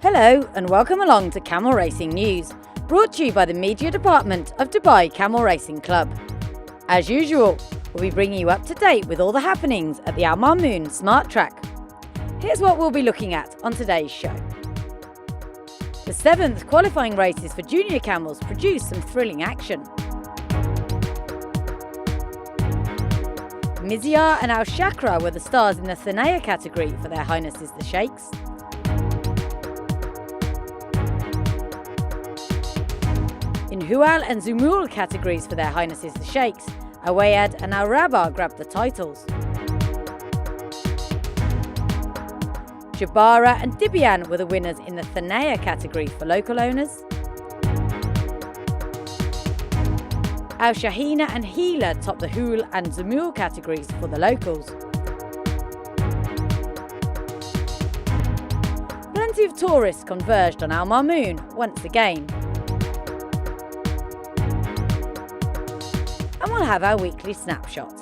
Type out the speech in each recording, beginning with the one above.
Hello and welcome along to Camel Racing News, brought to you by the Media Department of DubaI Camel Racing Club. As usual, we'll be bringing you up to date with all the happenings at the Al Mamoon Smart Track. Here's what we'll be looking at on today's show. The 7th qualifying races for junior camels produced some thrilling action. Mizyar and Al Shakra were the stars in the Thanaya category for Their Highnesses the Sheikhs. In Hual and Zumul categories for Their Highnesses the Sheikhs, Awayad and Al Rabah grabbed the titles. Jabara and Dibian were the winners in the Thanaya category for local owners. Al Shahina and Hila topped the Hul and Zumul categories for the locals. Plenty of tourists converged on Al Mamoon once again. And we'll have our weekly snapshot.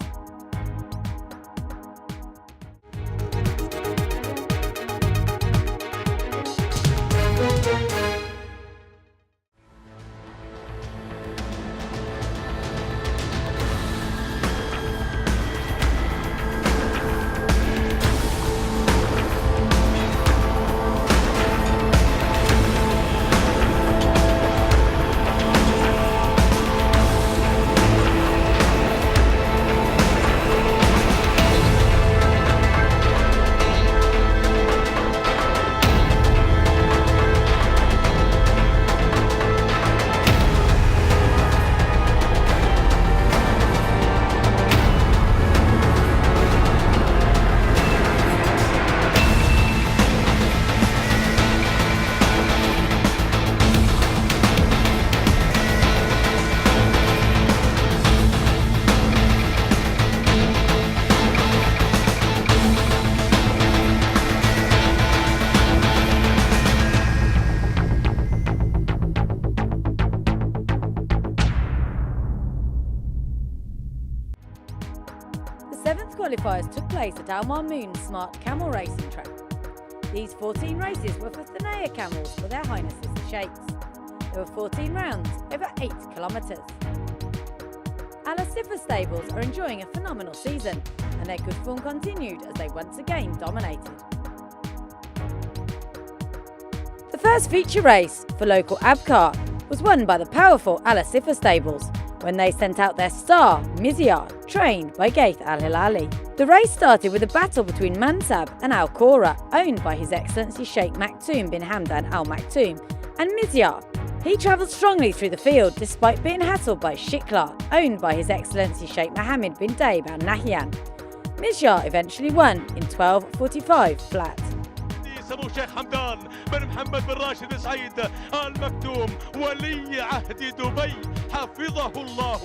The 7th qualifiers took place at Al Mamoon Smart Camel Racing Track. These 14 races were for Thanaya camels for Their Highnesses the Sheikhs. There were 14 rounds over 8 kilometres. Al Asifa stables are enjoying a phenomenal season, and their good form continued as they once again dominated. The first feature race for local Abkar was won by the powerful Al Asifa stables, when they sent out their star, Mizyar, trained by Gaith Al Hilali. The race started with a battle between Mansab and Al Qura, owned by His Excellency Sheikh Maktoum bin Hamdan Al Maktoum, and Mizyar. He travelled strongly through the field despite being hassled by Shikla, owned by His Excellency Sheikh Mohammed bin Daib Al Nahyan. Mizyar eventually won in 12:45 flat. سمو شيخ حمدان بن محمد بن راشد سعيد المكتوم ولي عهد دبي حفظه الله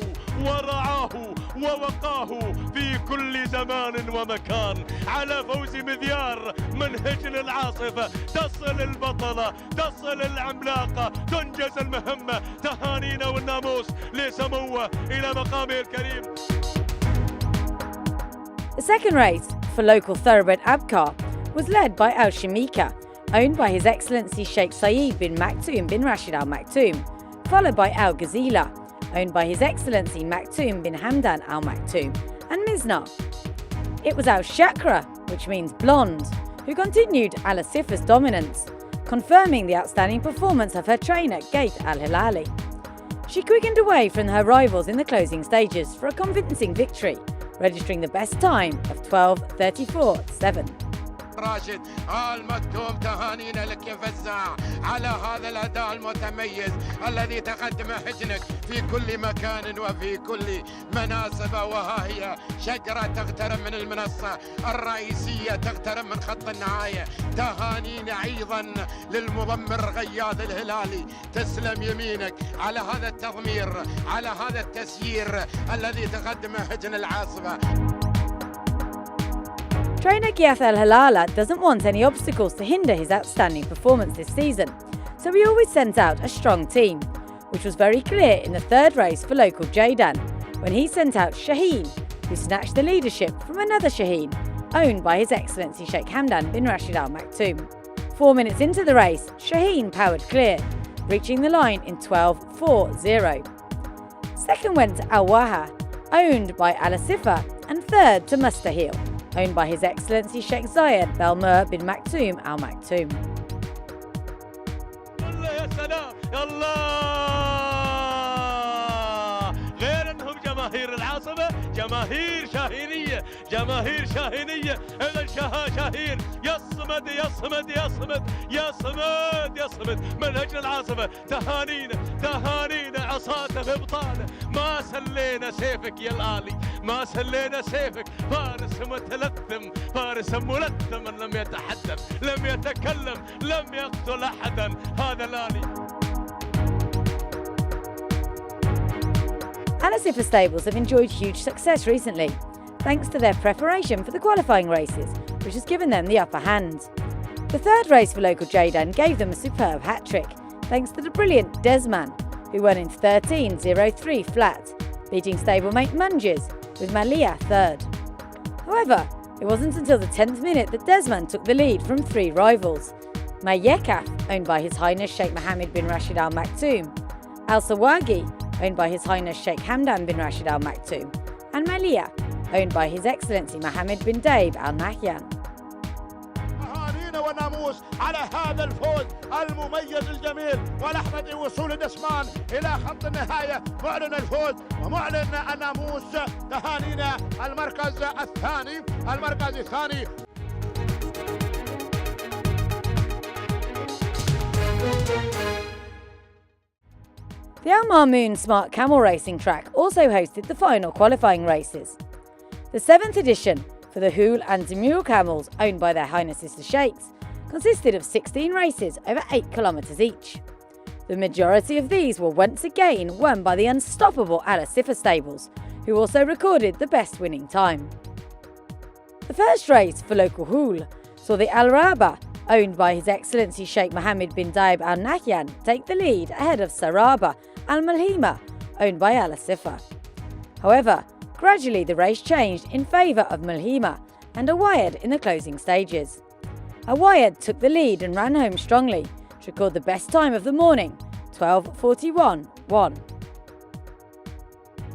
ورعاه ووقاه في كل زمان ومكان على فوز مذيار من هجن العاصفة. تصل البطلة، تصل العملاقة، تنجز المهمة. تهانينا والناموس لسموه إلى مقامه الكريم. The second race for local thoroughbred Abkar was led by Al Shamika, owned by His Excellency Sheikh Saeed bin Maktoum bin Rashid Al Maktoum, followed by Al Ghazila, owned by His Excellency Maktoum bin Hamdan Al Maktoum, and Mizna. It was Al Shakra, which means blonde, who continued Al Asifa's dominance, confirming the outstanding performance of her trainer Gaith Al Hilali. She quickened away from her rivals in the closing stages for a convincing victory, registering the best time of 12:34.7. راشد المكتوم تهانينا لك يا فزاع على هذا الأداء المتميز الذي تقدم حجنك في كل مكان وفي كل مناسبة. وها هي شجرة تقترب من المنصة الرئيسية، تقترب من خط النهاية. تهانينا أيضا للمضمر غياث الهلالي، تسلم يمينك على هذا التضمير، على هذا التسيير الذي تقدمه حجن العاصفة. Trainer Gaith Al Hilali doesn't want any obstacles to hinder his outstanding performance this season, so he always sent out a strong team, which was very clear in the third race for local Jaydan, when he sent out Shaheen, who snatched the leadership from another Shaheen, owned by His Excellency Sheikh Hamdan bin Rashid Al Maktoum. 4 minutes into the race, Shaheen powered clear, reaching the line in 12.40. Second went to Al Waha, owned by Al Asifa, and third to Mustahil, owned by His Excellency Sheikh Zayed Belmer bin Maktoum Al Maktoum. جماهير العاصمة جماهير شاهينية جماهير شاهينية إذا شاهين يصمد يصمد يصمد يصمد يصمد من هجن العاصمة تهانينا عصاته ببطاله ما سلينا سيفك يا الآلي ما سلينا سيفك فارس متلثم فارس ملثم لم يتحدث لم يتكلم لم يقتل أحدا هذا الآلي. Al Asifa stables have enjoyed huge success recently, thanks to their preparation for the qualifying races, which has given them the upper hand. The third race for local Jaydan gave them a superb hat-trick, thanks to the brilliant Desman, who won in 13.03 flat, beating stablemate Munges, with Malia third. However, it wasn't until the 10th minute that Desman took the lead from three rivals: Mayekaf, owned by His Highness Sheikh Mohammed bin Rashid Al Maktoum, Al Sawagi, owned by His Highness Sheikh Hamdan bin Rashid Al Maktoum, and Malia, owned by His Excellency Mohammed bin Daib Al Nahyan. تهانينا وناموس على هذا الفوز المميز الجميل، ولحظة وصول دسمان إلى خط النهاية معلن الفوز ومعلن الناموس. تهانينا المركز الثاني. The Al Mamoon Smart Camel Racing track also hosted the final qualifying races. The 7th edition for the Hool and Demure camels, owned by Their Highnesses the Sheikhs, consisted of 16 races over 8 kilometres each. The majority of these were once again won by the unstoppable Al Asifa stables, who also recorded the best winning time. The first race for local Hool saw the Al Raba, owned by His Excellency Sheikh Mohammed bin Daib Al Nahyan, take the lead ahead of Saraba Al Malhima, owned by Al Asifa. However, gradually the race changed in favour of Malhima and Awayad in the closing stages. Awayad took the lead and ran home strongly to record the best time of the morning, 12:41.1.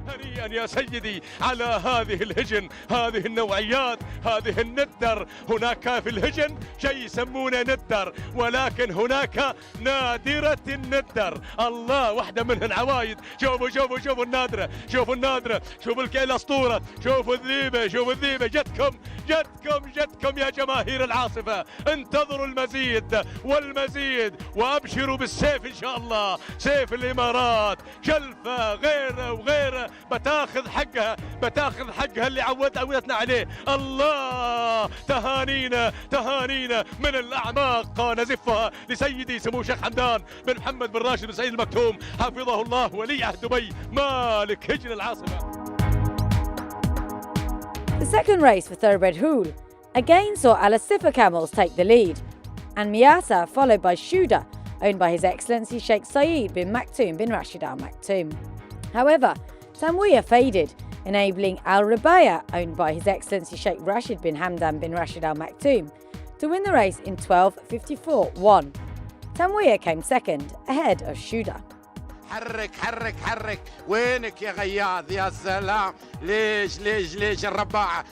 هنيئا يا سيدي على هذه الهجن هذه النوعيات هذه الندر. هناك في الهجن شيء يسمونه ندر، ولكن هناك نادرة الندر. الله واحدة منهن عوايد. شوفوا النادرة شوفوا الأسطورة شوفوا الذيبة جتكم يا جماهير العاصفة. انتظروا المزيد والمزيد وابشروا بالسيف ان شاء الله. سيف الامارات شلفة غيره بتاخذ حقها اللي عودتنا عليه. الله تهانينا من الاعماق نزفها لسيدي سمو الشيخ حمدان بن محمد بن راشد بن سعيد المكتوم حفظه الله ولي عهد دبي مالك هجن العاصمة. The second race for Thoroughbred Hool again saw Al Asifa camels take the lead, and Miasa followed by Shuda, owned by His Excellency Sheikh Saeed bin Maktoum bin Rashid Al Maktoum. However, Tanwiya faded, enabling Al Rabaya, owned by His Excellency Sheikh Rashid bin Hamdan bin Rashid Al Maktoum, to win the race in 12:54.1. Tanwiya came second, ahead of Shuda. حرك وينك يا غياث يا سلام. ليش الرباعة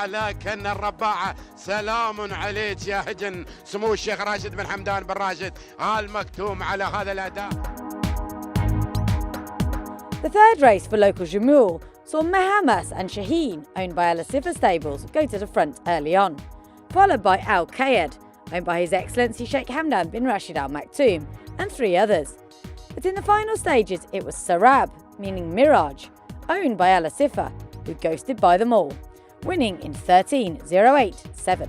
لكن الرباعة سلام عليك يا هجن سمو الشيخ راشد بن حمدان بن راشد آل مكتوم على هذا الأداء. The third race for local Jamul saw Mehamas and Shaheen, owned by Al Asifa stables, go to the front early on, followed by Al Qayed, owned by His Excellency Sheikh Hamdan bin Rashid Al Maktoum, and three others. But in the final stages, it was Sarab, meaning Mirage, owned by Al Asifa, who ghosted by them all, winning in 13:08.7.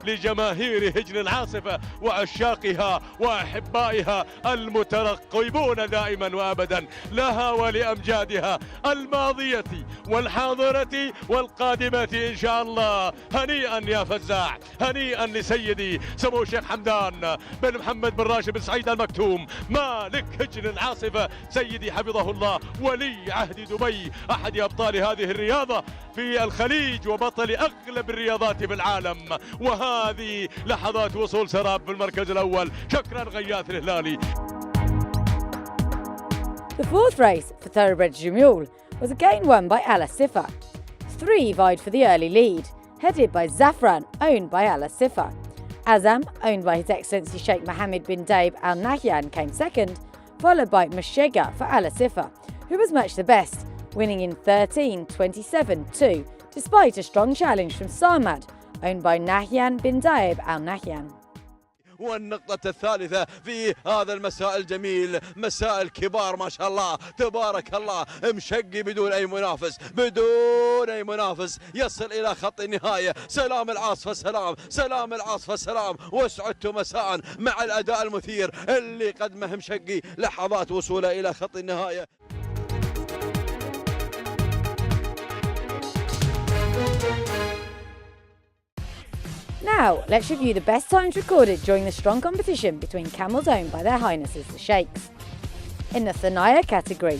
لجماهير هجن العاصفة وعشاقها وأحبائها المترقبون دائما وأبدا لها ولأمجادها الماضية والحاضرة والقادمة إن شاء الله. هنيئا يا فزاع، هنيئا لسيدي سمو الشيخ حمدان بن محمد بن راشد بن سعيد المكتوم مالك هجن العاصفة سيدي حفظه الله ولي عهد دبي، أحد أبطال هذه الرياضة في الخليج وبطل أغلب الرياضات في العالم. هذه لحظات وصول سراب في المركز الأول. شكرا غياث الهلالي. The fourth race for Thoroughbred Jamul was again won by Ala Sifa. 3 vied for the early lead, headed by Zafran, owned by Ala Sifa. Azam, owned by His Excellency Sheikh Mohammed bin Daib Al Nahyan, came second, followed by Mashega for Ala Sifa, who was much the best, winning in 13:27-2, despite a strong challenge from Samad, owned by Nahyan bin Daib Al Nahyan. والنقطة الثالثة في هذا المساء الجميل، مساء الكبار ما شاء الله تبارك الله، مشقي بدون أي منافس يصل إلى خط النهاية. سلام العاصفة سلام العاصفة سلام، وسعدت مساء مع الأداء المثير اللي قدمه مشقي لحظات وصوله إلى خط النهاية. Now, let's review the best times recorded during the strong competition between camels owned by their highnesses the Sheikhs. In the Thanaya category,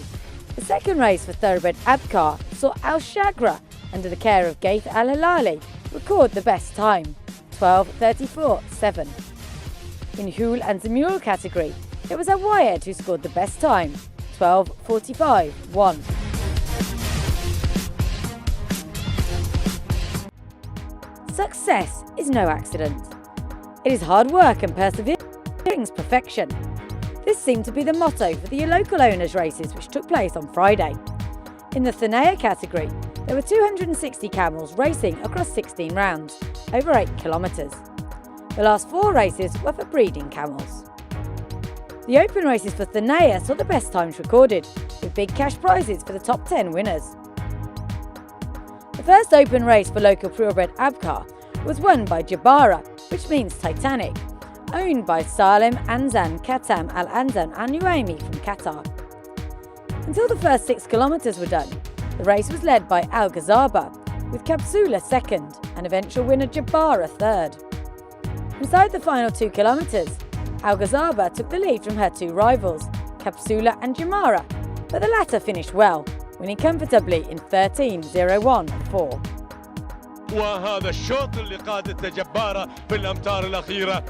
the second race for thoroughbred Abkar saw Al Shagra, under the care of Gaith Al Hilali, record the best time, 12:34.7. In Hul and Zamul category, it was Al Wayed who scored the best time, 12:45.1. Success is no accident. It is hard work and perseverance perfection. This seemed to be the motto for the local owners' races which took place on Friday. In the Thanaya category, there were 260 camels racing across 16 rounds, over 8 kilometres. The last 4 races were for breeding camels. The open races for Thanaya saw the best times recorded, with big cash prizes for the top 10 winners. The first open race for local purebred Abkar was won by Jabara, which means Titanic, owned by Salem Anzan Katam Al Anzan Al Nuaimi from Qatar. Until the first 6 kilometres were done, the race was led by Al Ghazaba, with Kapsula second and eventual winner Jabara third. Inside the final 2 kilometres, Al Ghazaba took the lead from her 2 rivals, Kapsula and Jamara, but the latter finished well, winning comfortably in 13:01.4. وهذا الشوط اللي قادته جبارة في الأمتار الأخيرة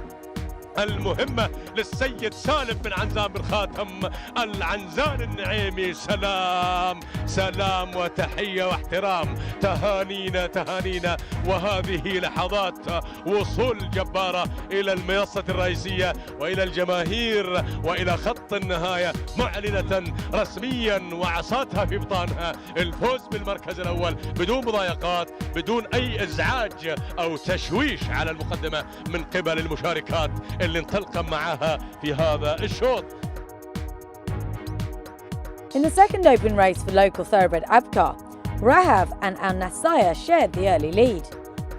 المهمة للسيد سالم بن عنزان بن خاتم العنزان النعيمي. سلام وتحية واحترام، تهانينا. وهذه لحظات وصول جبارة إلى المنصة الرئيسية وإلى الجماهير وإلى خط النهاية، معلنة رسميا وعصاتها في بطانها الفوز بالمركز الأول بدون مضايقات، بدون أي إزعاج أو تشويش على المقدمة من قبل المشاركات اللي انطلقا معها في هذا الشوط. In the second open race for local thoroughbred Abkar, Rahav and Al Nasaya shared the early lead,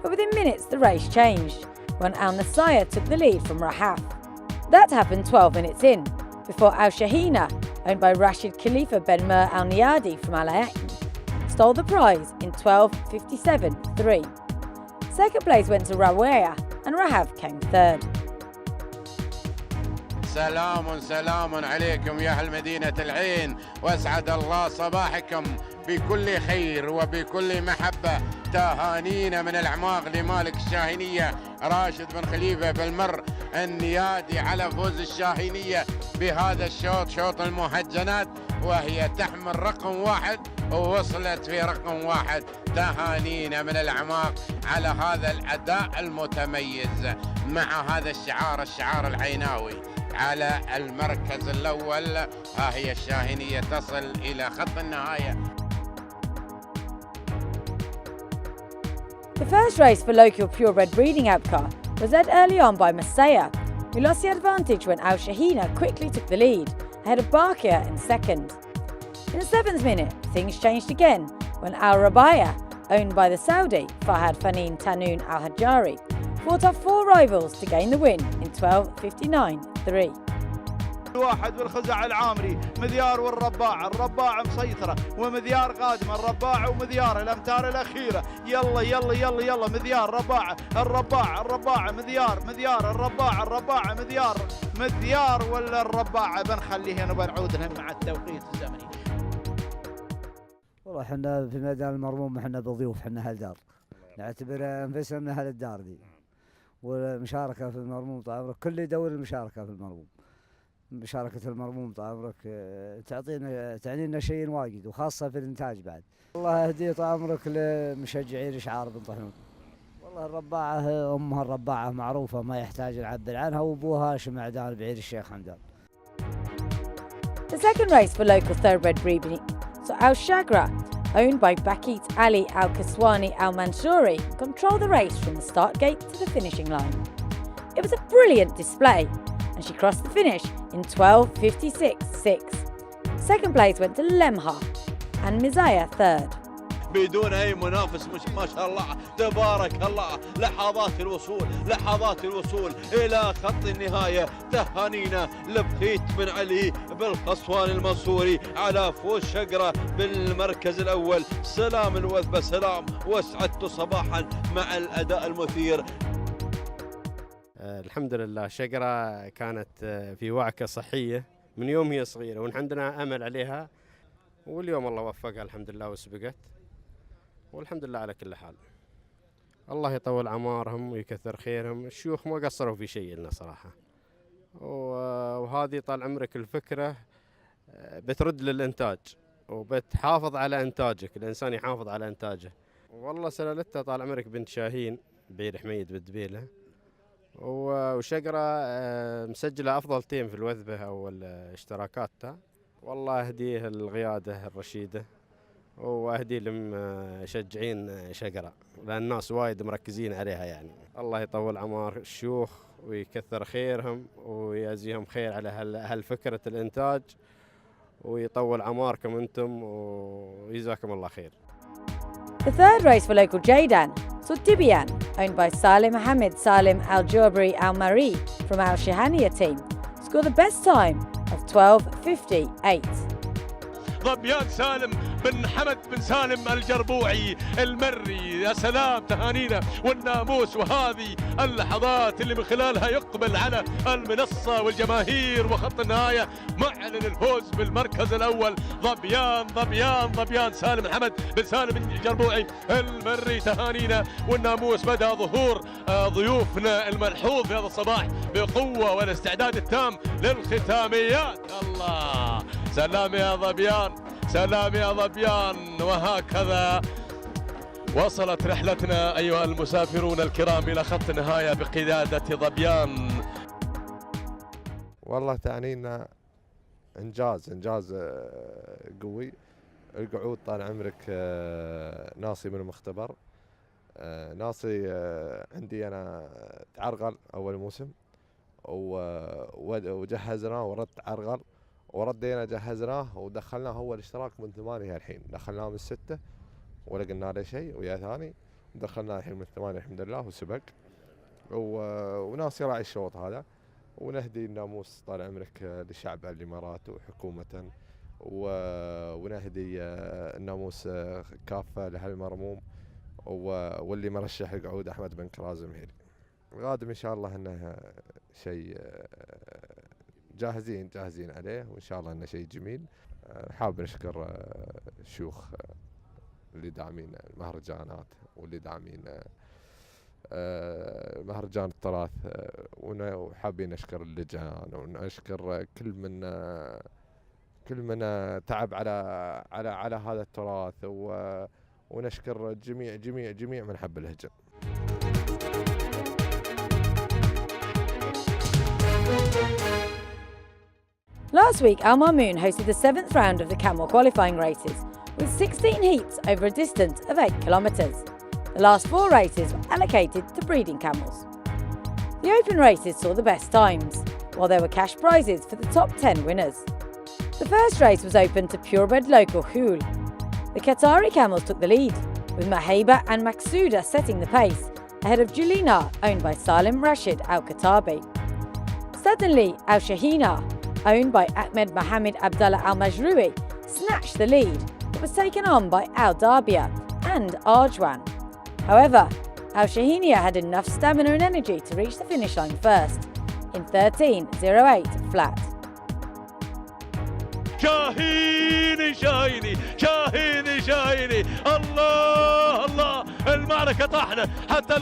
but within minutes the race changed when Al Nasaya took the lead from Rahav. That happened 12 minutes in, before Al Shahina, owned by Rashid Khalifa Ben Mer Al Niyadi from Al Ain, stole the prize in 12:57.3. Second place went to Rawaya and Rahav came third. سلام عليكم يا أهل مدينة العين، وأسعد الله صباحكم بكل خير وبكل محبة. تهانينا من الأعماق لمالك الشاهينية راشد بن خليفة بالمر النيادي على فوز الشاهينية بهذا الشوط، شوط المهجنات، وهي تحمل رقم 1 ووصلت في رقم 1. تهانينا من الأعماق على هذا الأداء المتميز مع هذا الشعار العيناوي على المركز الأول. ها هي الشاهينية تصل إلى خط النهاية. The first race for local purebred breeding Abkar was led early on by Masaya, who lost the advantage when Al Shahina quickly took the lead, ahead of Barkia in second. In the 7th minute, things changed again when Al Rabaya, owned by the Saudi Fahad Fanin Tanoon Al Hajari, fought off 4 rivals to gain the win in 12:59.3. واحد بالخزع العامري، مذيار الرباع مسيطرة، ومذيار قادمة، الرباع ومذيار الأمتار الأخيرة. يلا مذيار الرباع مذيار ولا الرباعة. بنخليه هنا وبنعود مع التوقيت الزمني. والله احنا في ميدان المرموم، احنا بضيوف، احنا هالدار، نعتبر انفسنا من اهل الدار دي، والمشاركة في المرموم طال عمرك كل يدور المشاركة في المرموم. مشاركة المرموم طال عمرك تعني لنا شيء واجد وخاصة في الإنتاج بعد. الله يهدي طال عمرك لمشجعين شعار بن طحنون. والله الرباعة أمها الرباعة معروفة ما يحتاج نعبر عنها وأبوها هاشم عدان بعير الشيخ حمدان. The second race for local thoroughbred breeding saw Al Shagra, owned by Bakit Ali Al Kaswani Al Mansouri, control the race from the start gate to the finishing line. It was a brilliant display, and she crossed the finish in 12:56.6. Second place went to Lemha and Mizaya third. بدون أي منافس، مش ما شاء الله تبارك الله. لحظات الوصول إلى خط النهاية. تهانينا لبخيت بن علي بالقصوان المنصوري على فوز شقرة بالمركز الأول. سلام الوثبة سلام، واسعدت صباحا مع الأداء المثير. الحمد لله شقرة كانت في وعكة صحية من يوم هي صغيرة، وعندنا أمل عليها، واليوم الله وفقها الحمد لله وسبقت، والحمد لله على كل حال. الله يطول عمارهم ويكثر خيرهم. الشيوخ ما قصروا في شيء لنا صراحة، وهذه طال عمرك الفكرة بترد للإنتاج وبتحافظ على إنتاجك، الإنسان يحافظ على إنتاجه. والله سلالتها طال عمرك بنت شاهين بعير حميد بالدبيلة، وشقرة مسجلة أفضل تيم في الوثبة أو اشتراكاتها. والله أهديه القيادة الرشيدة، واهدي لمشجعين شقرة لان الناس وايد مركزين عليها يعني. الله يطول عمار الشيوخ ويكثر خيرهم ويجزيهم خير على هالفكرة الانتاج، ويطول عماركم انتم ويجزاكم الله خير. The third race for local Jaydan saw DubaI, owned by Salim Mohammed Salim Al Jabri Al Mari from Al Shahania team, scored the best time of 12:58. ظبيان سالم بن حمد بن سالم الجربوعي المري. يا سلام، تهانينا والناموس، وهذه اللحظات اللي من خلالها يقبل على المنصة والجماهير وخط النهاية معلن الفوز بالمركز الأول. ظبيان سالم حمد بن سالم الجربوعي المري. تهانينا والناموس. بدأ ظهور ضيوفنا الملحوظ في هذا الصباح بقوة والاستعداد التام للختاميات. الله، سلام يا ظبيان، سلام يا ظبيان. وهكذا وصلت رحلتنا أيها المسافرون الكرام إلى خط النهاية بقيادة ظبيان. والله تعنينا إنجاز قوي. القعود طال عمرك ناصي من المختبر. ناصي عندي أنا تعرقل أول موسم وجهزناه ورد تعرقل وردينا جهزناه ودخلناه هو الاشتراك من 8 الحين. دخلناه من 6 ولا قلنا له شيء ويا ثاني، ودخلناه الحين من 8 الحمد لله وسبق. وناس يراعي الشوط هذا. ونهدي الناموس طال عمرك لشعب الامارات وحكومة، ونهدي الناموس كافة لهالمرموم، واللي مرشح القعود احمد بن كرازم هيري. القادم ان شاء الله انه شيء جاهزين عليه، وإن شاء الله إنه شيء جميل. حابب نشكر الشيوخ اللي داعمين المهرجانات واللي داعمين مهرجان التراث، وحابين نشكر اللجان ونشكر كل من تعب على هذا التراث، ونشكر جميع من حب الهجن. Last week, Al Mamoon hosted the 7th round of the Camel qualifying races, with 16 heats over a distance of 8 kilometres. The last 4 races were allocated to breeding camels. The open races saw the best times, while there were cash prizes for the top 10 winners. The first race was open to purebred local Hool. The Qatari camels took the lead, with Maheba and Maksouda setting the pace, ahead of Julina, owned by Salim Rashid Al Katabi. Suddenly, Al Shahina, owned by Ahmed Mohammed Abdullah Al Majroui, snatched the lead, but was taken on by Al Darbia and Arjwan. However, Al Shahiniya had enough stamina and energy to reach the finish line first, in 13:08 flat. شاهيني الله المعركة طاحنة حتى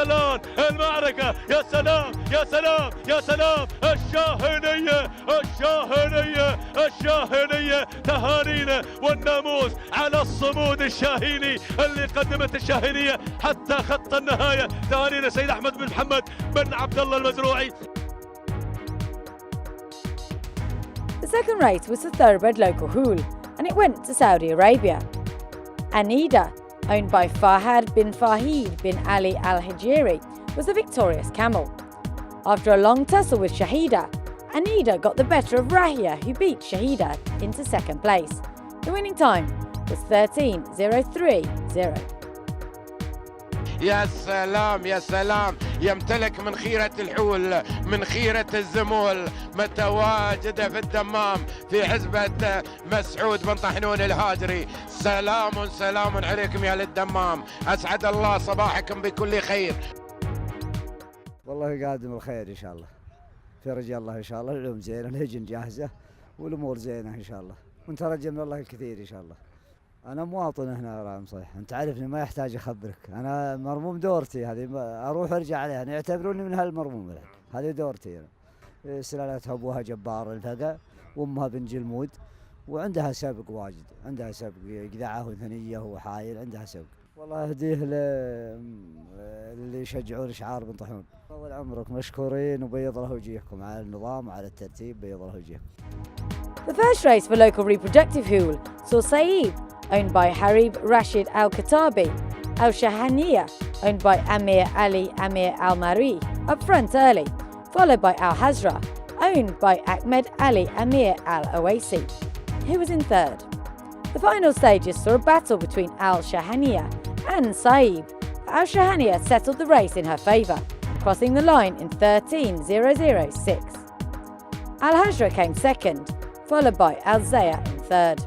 الآن المعركة. يا سلام يا سلام يا سلام. الشاهنية تهانينا والناموس على الصمود الشاهيني اللي قدمت الشاهينية حتى خط النهاية. تهانينا سيد أحمد بن محمد بن عبد الله المزروعي. The second race was the thoroughbred local Hool, and it went to Saudi Arabia. Anida, owned by Fahad bin Fahid bin Ali Al Hijiri, was the victorious camel. After a long tussle with Shahida, Anida got the better of Rahia, who beat Shahida into second place. The winning time was 13.030. يا سلام يا سلام. يمتلك من خيرة الحول، من خيرة الزمول، متواجدة في الدمام في حزبة مسعود بن طحنون الهاجري. سلام عليكم يا للدمام، أسعد الله صباحكم بكل خير. والله قادم الخير إن شاء الله، في رجال الله إن شاء الله. العلوم زينة، الهجن جاهزة، والأمور زينة إن شاء الله، ونترجى من الله الكثير إن شاء الله. أنا مواطن هنا رام صحيح، أنت عارفني ما يحتاج أخبرك. أنا مرموم دورتي هذه، أروح أرجع عليها، يعني يعتبروني من هالمرموم. هذه دورتي أنا. سلالتها أبوها جبار الفقا، وأمها بن جلمود، وعندها سبق واجد، عندها سبق قذعة وثنية وحايل، عندها سبق. والله أهديه اللي يشجعون شعار بن طحنون. طول عمرك مشكورين، وبيض له وجيهكم على النظام وعلى الترتيب، بيض له وجيهكم. The first race for local reproductive Hool saw Saeed, owned by Harib Rashid Al-Katabi, Al-Shahaniya, owned by Amir Ali Amir Al-Mari, up front early, followed by Al-Hazra, owned by Ahmed Ali Amir Al-Awasi, who was in third. The final stages saw a battle between Al-Shahaniya and Saeed. Al-Shahaniya settled the race in her favour, crossing the line in 13.006. Al-Hazra came second, followed by Al-Zaya in third.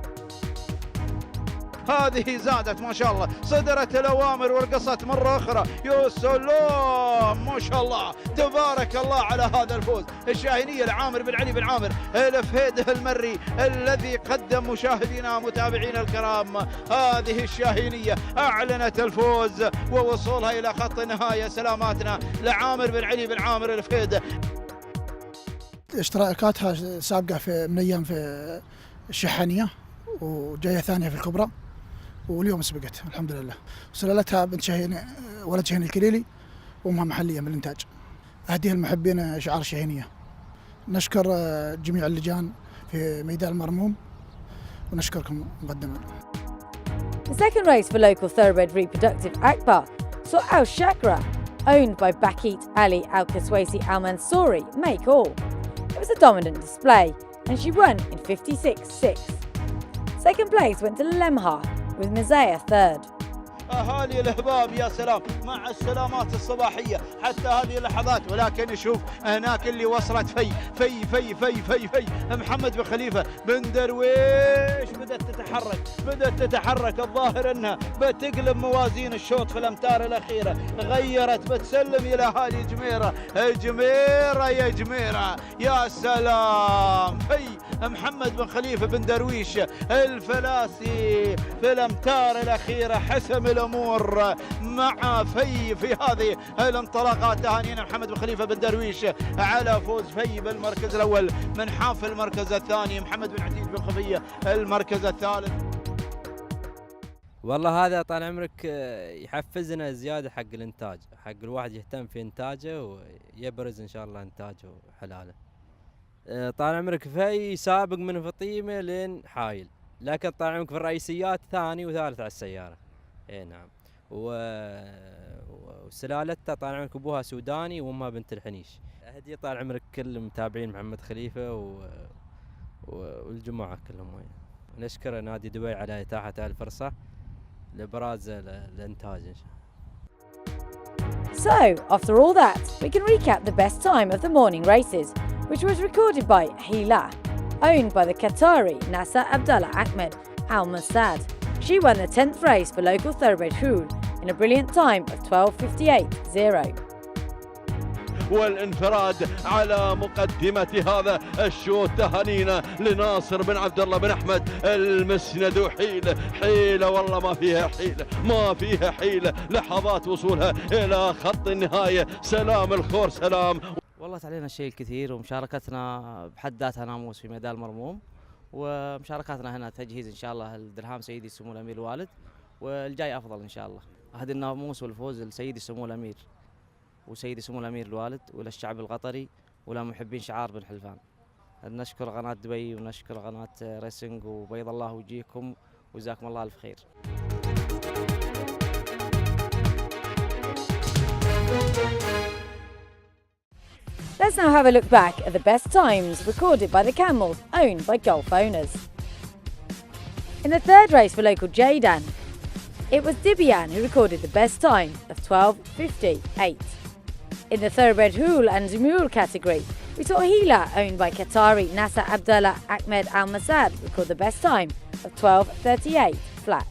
هذه زادت ما شاء الله، صدرت الأوامر ورقصت مرة أخرى. يا سلام ما شاء الله، تبارك الله على هذا الفوز. الشاهينية لعامر بن علي بن عامر الفهيد المري، الذي قدم مشاهدينا متابعينا الكرام. هذه الشاهينية أعلنت الفوز ووصولها إلى خط النهاية. سلاماتنا لعامر بن علي بن عامر الفهيد. اشتراكاتها سابقة من أيام في الشحانية، وجاية ثانية في الكبرى، واليوم سبقت الحمد لله. سلالتها بنت شاهين، ولد شاهين الكليلي، وامها محليه من الانتاج. اهديها المحبين شعار الشاهينيه. نشكر جميع اللجان في ميدان المرموم، ونشكركم مقدما. The second race for local thoroughbred reproductive Akbar saw Al Shakra, owned by Bakit Ali Al Kaswaisi Al Mansouri, make all. It was a dominant display, and she won in 56.6. Second place went to Lemha, with Mizaya third. أهالي الأحباب يا سلام، مع السلامات الصباحية حتى هذه اللحظات. ولكن نشوف هناك اللي وصلت في في في في في في محمد بن خليفة بن درويش، بدأت تتحرك. الظاهر أنها بتقلب موازين الشوط في الأمتار الأخيرة، غيرت، بتسلم إلى أهالي جميرة. يا جميرة يا سلام. في محمد بن خليفة بن درويش الفلاسي في الأمتار الأخيرة حسم الأمور مع في هذه الانطلاقات. تهانينا محمد بن خليفة بن درويش على فوز في بالمركز الأول، من حاف المركز الثاني محمد بن عتيق بن خفية المركز الثالث. والله هذا طال عمرك يحفزنا زيادة حق الإنتاج، حق الواحد يهتم في إنتاجه ويبرز إن شاء الله إنتاجه حلاله. طال عمرك في سابق من فطيمة لين حايل، لكن طال عمرك في الرئيسيات ثاني وثالث على السيارة. اي نعم. وسلالتها طال عمرك ابوها سوداني وامها بنت الحنيش. هدية طال عمرك كل متابعين محمد خليفة والجماعة كلهم وين. نشكر نادي دبي على إتاحة الفرصة لإبراز الإنتاج إن شاء الله. So, after all that, we can recap the best time of the morning races, which was recorded by Hila, owned by the Qatari Nasser Abdullah Ahmed Al Mossad. She won the 10th race for local thoroughbred Hool in a brilliant time of 12:58.0. والانفراد على مقدمة هذا الشوط. تهانينا لناصر بن عبد الله بن أحمد المسند. حيلة والله ما فيها حيلة، ما فيها حيلة. لحظات وصولها إلى خط النهاية. سلام الخور سلام. والله علينا الشيء الكثير، ومشاركتنا بحد ذاتها ناموس في ميدان المرموم، ومشاركتنا هنا تجهيز إن شاء الله الدرهام سيدي السمو الأمير الوالد، والجاي أفضل إن شاء الله. هذا الناموس والفوز لسيدي السمو الأمير وسيدي السمو الأمير الوالد وللشعب القطري ولمحبين شعار بن حلفان. نشكر قناة دبي ونشكر قناة ريسنج، وبيض الله وجيهكم وجزاكم الله ألف خير. Let's now have a look back at the best times recorded by the Camels owned by Gulf owners. In the third race for local Jaydan, it was DubaI who recorded the best time of 12:58. In the thoroughbred Hool and Zumul category, we saw Hila, owned by Qatari Nasser Abdullah Ahmed Al Masad, record the best time of 12:38 flat.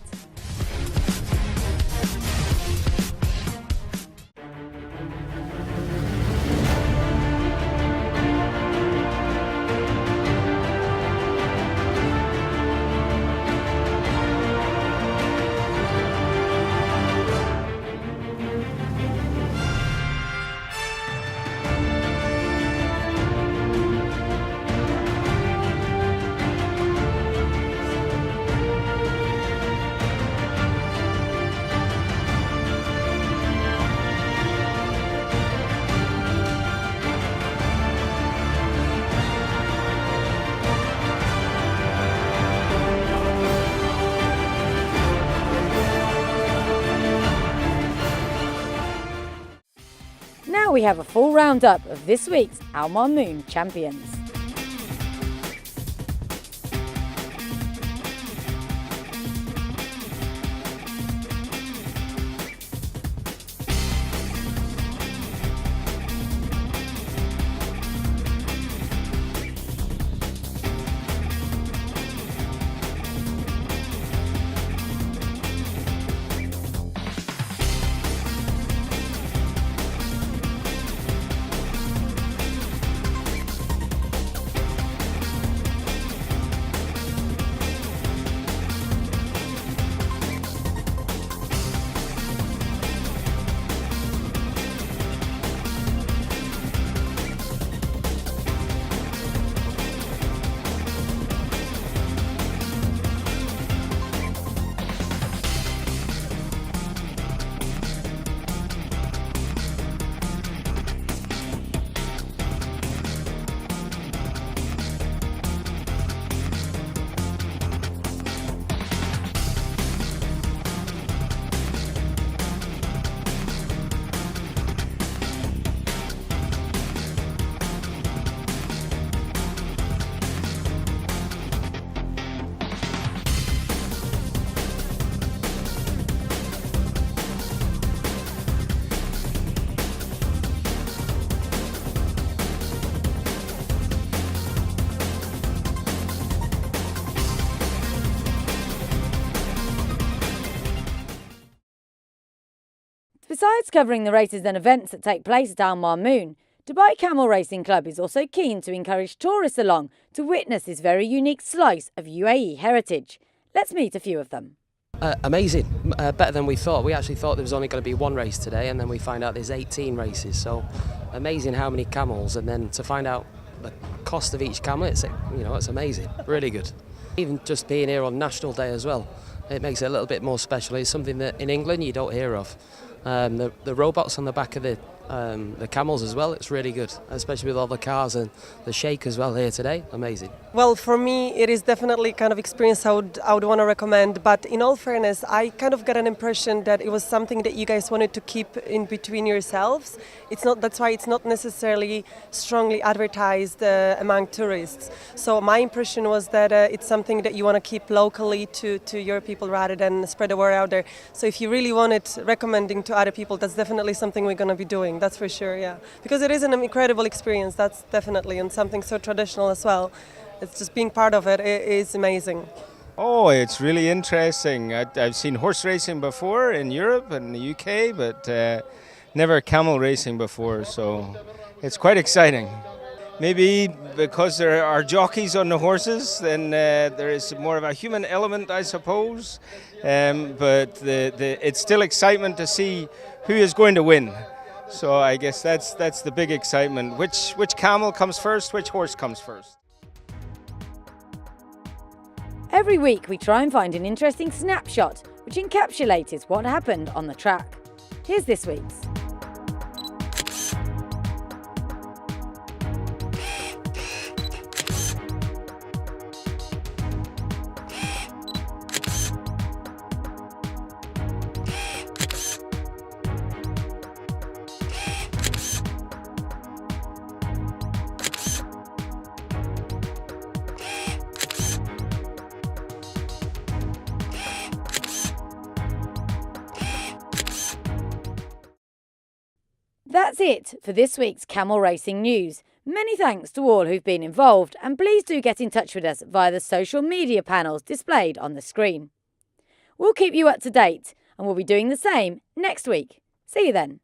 Now we have a full roundup of this week's Al Mamoon champions. Besides covering the races and events that take place at Al Mamoon, DubaI Camel Racing Club is also keen to encourage tourists along to witness this very unique slice of UAE heritage. Let's meet a few of them. Amazing, better than we thought. We actually thought there was only going to be one race today, and then we find out there's 18 races. So amazing how many camels, and then to find out the cost of each camel, it's amazing, really good. Even just being here on National Day as well, it makes it a little bit more special. It's something that in England you don't hear of. The robots on the back of the camels as well, it's really good, especially with all the cars and the shake as well here today. Amazing. Well, for me it is definitely kind of experience I would want to recommend, but in all fairness I kind of got an impression that it was something that you guys wanted to keep in between yourselves. That's why it's not necessarily strongly advertised among tourists. So my impression was that it's something that you want to keep locally to your people rather than spread the word out there. So if you really want it recommending to other people, that's definitely something we're going to be doing, that's for sure, yeah. Because it is an incredible experience, that's definitely, and something so traditional as well. It's just being part of it is amazing. Oh, it's really interesting. I've seen horse racing before in Europe and the UK, but never camel racing before. So It's quite exciting. Maybe because there are jockeys on the horses, then there is more of a human element, I suppose. But it's still excitement to see who is going to win. So I guess that's the big excitement. Which camel comes first? Which horse comes first? Every week we try and find an interesting snapshot which encapsulates what happened on the track. Here's this week's. That's it for this week's Camel Racing News. Many thanks to all who've been involved, and please do get in touch with us via the social media panels displayed on the screen. We'll keep you up to date, and we'll be doing the same next week. See you then.